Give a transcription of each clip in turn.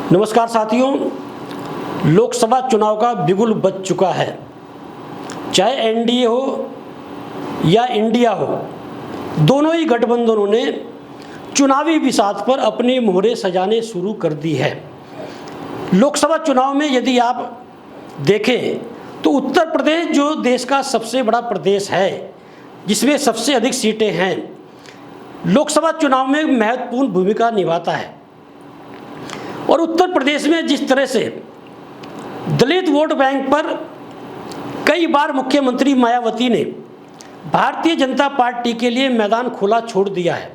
नमस्कार साथियों, लोकसभा चुनाव का बिगुल बज चुका है। चाहे एनडीए हो या इंडिया हो, दोनों ही गठबंधनों ने चुनावी बिसात पर अपनी मोहरें सजाने शुरू कर दी है। लोकसभा चुनाव में यदि आप देखें तो उत्तर प्रदेश जो देश का सबसे बड़ा प्रदेश है, जिसमें सबसे अधिक सीटें हैं, लोकसभा चुनाव में महत्वपूर्ण भूमिका निभाता है। और उत्तर प्रदेश में जिस तरह से दलित वोट बैंक पर कई बार मुख्यमंत्री मायावती ने भारतीय जनता पार्टी के लिए मैदान खुला छोड़ दिया है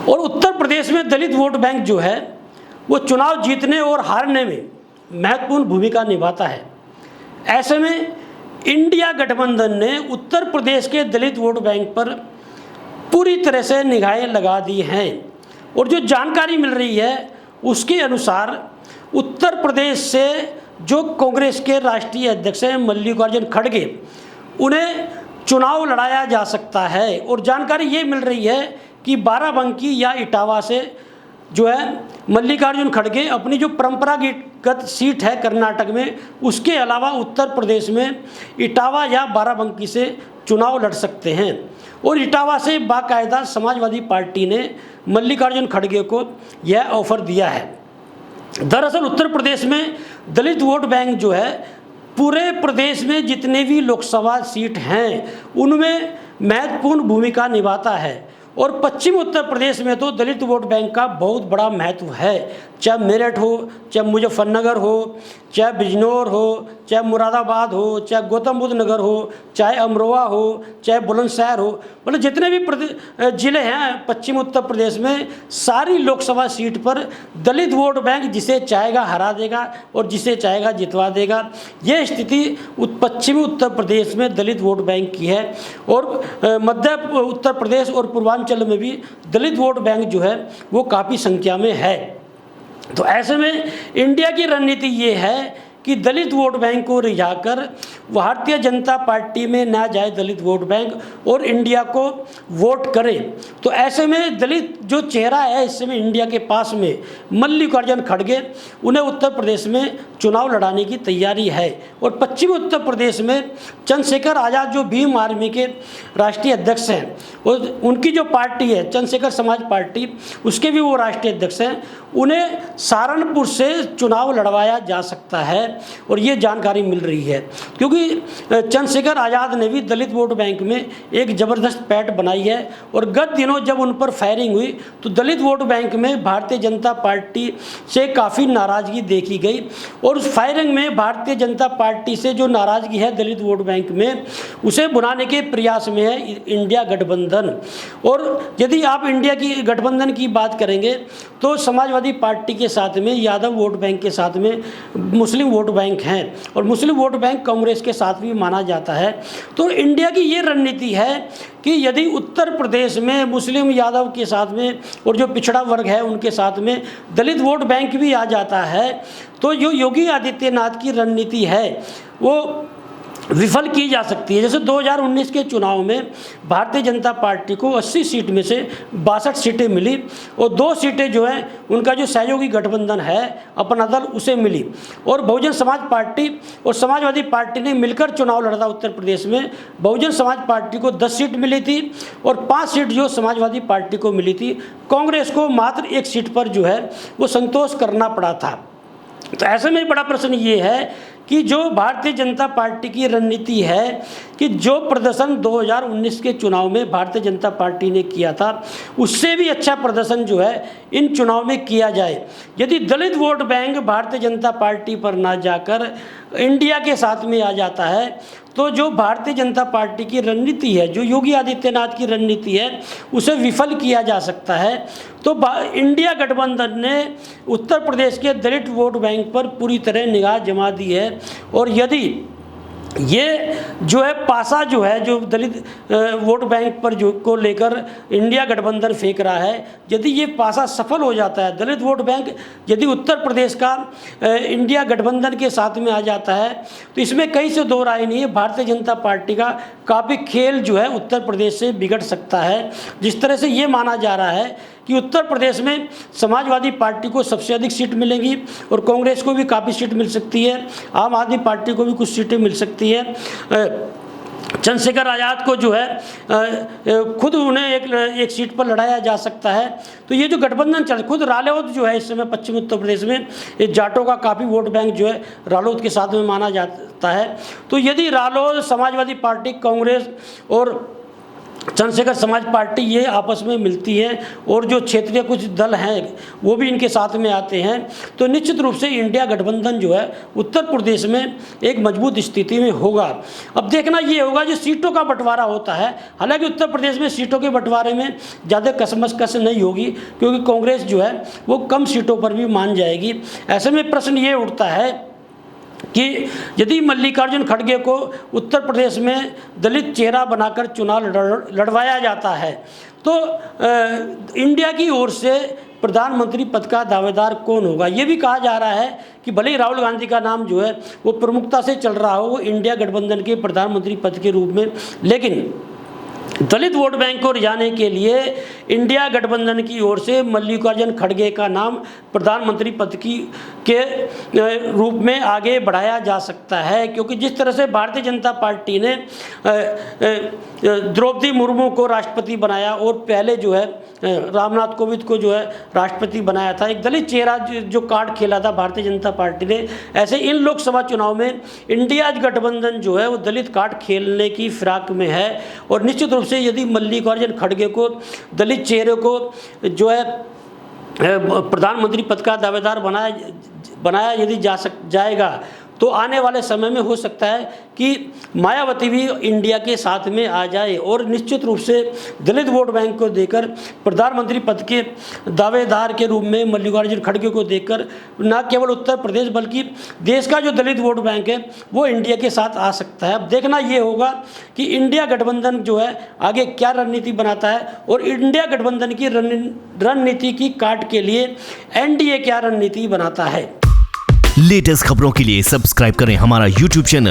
और उत्तर प्रदेश में दलित वोट बैंक जो है वो चुनाव जीतने और हारने में महत्वपूर्ण भूमिका निभाता है। ऐसे में इंडिया गठबंधन ने उत्तर प्रदेश के दलित वोट बैंक पर पूरी तरह से निगाहें लगा दी हैं और जो जानकारी मिल रही है उसके अनुसार उत्तर प्रदेश से जो कांग्रेस के राष्ट्रीय अध्यक्ष हैं मल्लिकार्जुन खड़गे, उन्हें चुनाव लड़ाया जा सकता है। और जानकारी ये मिल रही है कि बाराबंकी या इटावा से जो है मल्लिकार्जुन खड़गे अपनी जो परंपरागत सीट है कर्नाटक में, उसके अलावा उत्तर प्रदेश में इटावा या बाराबंकी से चुनाव लड़ सकते हैं। और इटावा से बाकायदा समाजवादी पार्टी ने मल्लिकार्जुन खड़गे को यह ऑफर दिया है। दरअसल उत्तर प्रदेश में दलित वोट बैंक जो है पूरे प्रदेश में जितने भी लोकसभा सीट हैं उनमें महत्वपूर्ण भूमिका निभाता है। और पश्चिम उत्तर प्रदेश में तो दलित वोट बैंक का बहुत बड़ा महत्व है। चाहे मेरठ हो, चाहे मुजफ्फरनगर हो, चाहे बिजनौर हो, चाहे मुरादाबाद हो, चाहे गौतम बुद्ध नगर हो, चाहे अमरोहा हो, चाहे बुलंदशहर हो, मतलब जितने भी ज़िले हैं पश्चिम उत्तर प्रदेश में, सारी लोकसभा सीट पर दलित वोट बैंक जिसे चाहेगा हरा देगा और जिसे चाहेगा जितवा देगा। ये स्थिति पश्चिमी उत्तर प्रदेश में दलित वोट बैंक की है। और मध्य उत्तर प्रदेश और पूर्वांचल में भी दलित वोट बैंक जो है वो काफ़ी संख्या में है। तो ऐसे में इंडिया की रणनीति ये है कि दलित वोट बैंक को रिझाकर भारतीय जनता पार्टी में ना जाए दलित वोट बैंक और इंडिया को वोट करे। तो ऐसे में दलित जो चेहरा है इस समय इंडिया के पास में मल्लिकार्जुन खड़गे, उन्हें उत्तर प्रदेश में चुनाव लड़ाने की तैयारी है। और पश्चिमी उत्तर प्रदेश में चंद्रशेखर आज़ाद जो भीम आर्मी के राष्ट्रीय अध्यक्ष हैं और उनकी जो पार्टी है चंद्रशेखर समाज पार्टी, उसके भी वो राष्ट्रीय अध्यक्ष हैं, उन्हें सहारनपुर से चुनाव लड़वाया जा सकता है। और ये जानकारी मिल रही है क्योंकि चंद्रशेखर आज़ाद ने भी दलित वोट बैंक में एक ज़बरदस्त पैठ बनाई है। और गत दिनों जब उन पर फायरिंग हुई तो दलित वोट बैंक में भारतीय जनता पार्टी से काफ़ी नाराज़गी देखी गई। और उस फायरिंग में भारतीय जनता पार्टी से जो नाराज़गी है दलित वोट बैंक में, उसे भुनाने के प्रयास में है इंडिया गठबंधन। और यदि आप इंडिया की गठबंधन की बात करेंगे तो समाजवादी पार्टी के साथ में यादव वोट बैंक के साथ में मुस्लिम वोट बैंक हैं और मुस्लिम वोट बैंक कांग्रेस के साथ भी माना जाता है। तो इंडिया की ये रणनीति है कि यदि उत्तर प्रदेश में मुस्लिम यादव के साथ में और जो पिछड़ा वर्ग है उनके साथ में दलित वोट बैंक भी आ जाता है तो जो योगी आदित्यनाथ की रणनीति है वो विफल की जा सकती है। जैसे 2019 के चुनाव में भारतीय जनता पार्टी को 80 सीट में से 62 सीटें मिली और 2 सीटें जो हैं उनका जो सहयोगी गठबंधन है अपना दल उसे मिली। और बहुजन समाज पार्टी और समाजवादी पार्टी ने मिलकर चुनाव लड़ा उत्तर प्रदेश में। बहुजन समाज पार्टी को 10 सीट मिली थी और 5 सीट जो समाजवादी पार्टी को मिली थी। कांग्रेस को मात्र 1 सीट पर जो है वो संतोष करना पड़ा था। तो ऐसे में बड़ा प्रश्न ये है कि जो भारतीय जनता पार्टी की रणनीति है कि जो प्रदर्शन 2019 के चुनाव में भारतीय जनता पार्टी ने किया था उससे भी अच्छा प्रदर्शन जो है इन चुनाव में किया जाए। यदि दलित vote bank Bharatiya Janata party पर ना जाकर इंडिया के साथ में आ जाता है तो जो भारतीय जनता पार्टी की रणनीति है, जो योगी आदित्यनाथ की रणनीति है, उसे विफल किया जा सकता है। तो इंडिया गठबंधन ने उत्तर प्रदेश के दलित वोट बैंक पर पूरी तरह निगाह जमा दी है। और यदि ये जो है पासा जो है जो दलित वोट बैंक पर जो को लेकर इंडिया गठबंधन फेंक रहा है, यदि ये पासा सफल हो जाता है, दलित वोट बैंक यदि उत्तर प्रदेश का इंडिया गठबंधन के साथ में आ जाता है तो इसमें कहीं से दो राय नहीं है, भारतीय जनता पार्टी का काफ़ी खेल जो है उत्तर प्रदेश से बिगड़ सकता है। जिस तरह से ये माना जा रहा है कि कि उत्तर प्रदेश में समाजवादी पार्टी को सबसे अधिक सीट मिलेंगी और कांग्रेस को भी काफ़ी सीट मिल सकती है, आम आदमी पार्टी को भी कुछ सीटें मिल सकती है। चंद्रशेखर आज़ाद को जो है खुद उन्हें एक सीट पर लड़ाया जा सकता है। तो ये जो गठबंधन चल, खुद रालोद जो है इस समय पश्चिम उत्तर प्रदेश में ये जाटों का काफ़ी वोट बैंक जो है रालोद के साथ में माना जाता है। तो यदि रालोद, समाजवादी पार्टी, कांग्रेस और चंद्रशेखर समाज पार्टी ये आपस में मिलती है और जो क्षेत्रीय कुछ दल हैं वो भी इनके साथ में आते हैं, तो निश्चित रूप से इंडिया गठबंधन जो है उत्तर प्रदेश में एक मजबूत स्थिति में होगा। अब देखना ये होगा जो सीटों का बंटवारा होता है, हालांकि उत्तर प्रदेश में सीटों के बंटवारे में ज़्यादा कसमस नहीं होगी क्योंकि कांग्रेस जो है वो कम सीटों पर भी मान जाएगी। ऐसे में प्रश्न ये उठता है कि यदि मल्लिकार्जुन खड़गे को उत्तर प्रदेश में दलित चेहरा बनाकर चुनाव लड़वाया जाता है तो इंडिया की ओर से प्रधानमंत्री पद का दावेदार कौन होगा। ये भी कहा जा रहा है कि भले ही राहुल गांधी का नाम जो है वो प्रमुखता से चल रहा हो वो इंडिया गठबंधन के प्रधानमंत्री पद के रूप में, लेकिन दलित वोट बैंक को रिझाने के लिए इंडिया गठबंधन की ओर से मल्लिकार्जुन खड़गे का नाम प्रधानमंत्री पद के रूप में आगे बढ़ाया जा सकता है, क्योंकि जिस तरह से भारतीय जनता पार्टी ने द्रौपदी मुर्मू को राष्ट्रपति बनाया और पहले जो है रामनाथ कोविंद को जो है राष्ट्रपति बनाया था, एक दलित चेहरा जो कार्ड खेला था भारतीय जनता पार्टी ने, ऐसे इन लोकसभा चुनाव में इंडिया गठबंधन जो है वो दलित कार्ड खेलने की फिराक में है। और निश्चित रूप से यदि मल्लिकार्जुन खड़गे को, दलित चेहरे को जो है प्रधानमंत्री पद का दावेदार बनाया यदि जाएगा तो आने वाले समय में हो सकता है कि मायावती भी इंडिया के साथ में आ जाए और निश्चित रूप से दलित वोट बैंक को देकर प्रधानमंत्री पद के दावेदार के रूप में मल्लिकार्जुन खड़गे को देखकर न केवल उत्तर प्रदेश बल्कि देश का जो दलित वोट बैंक है वो इंडिया के साथ आ सकता है। अब देखना ये होगा कि इंडिया गठबंधन जो है आगे क्या रणनीति बनाता है और इंडिया गठबंधन की रणनीति की काट के लिए एनडीए क्या रणनीति बनाता है। लेटेस्ट खबरों के लिए सब्सक्राइब करें हमारा YouTube चैनल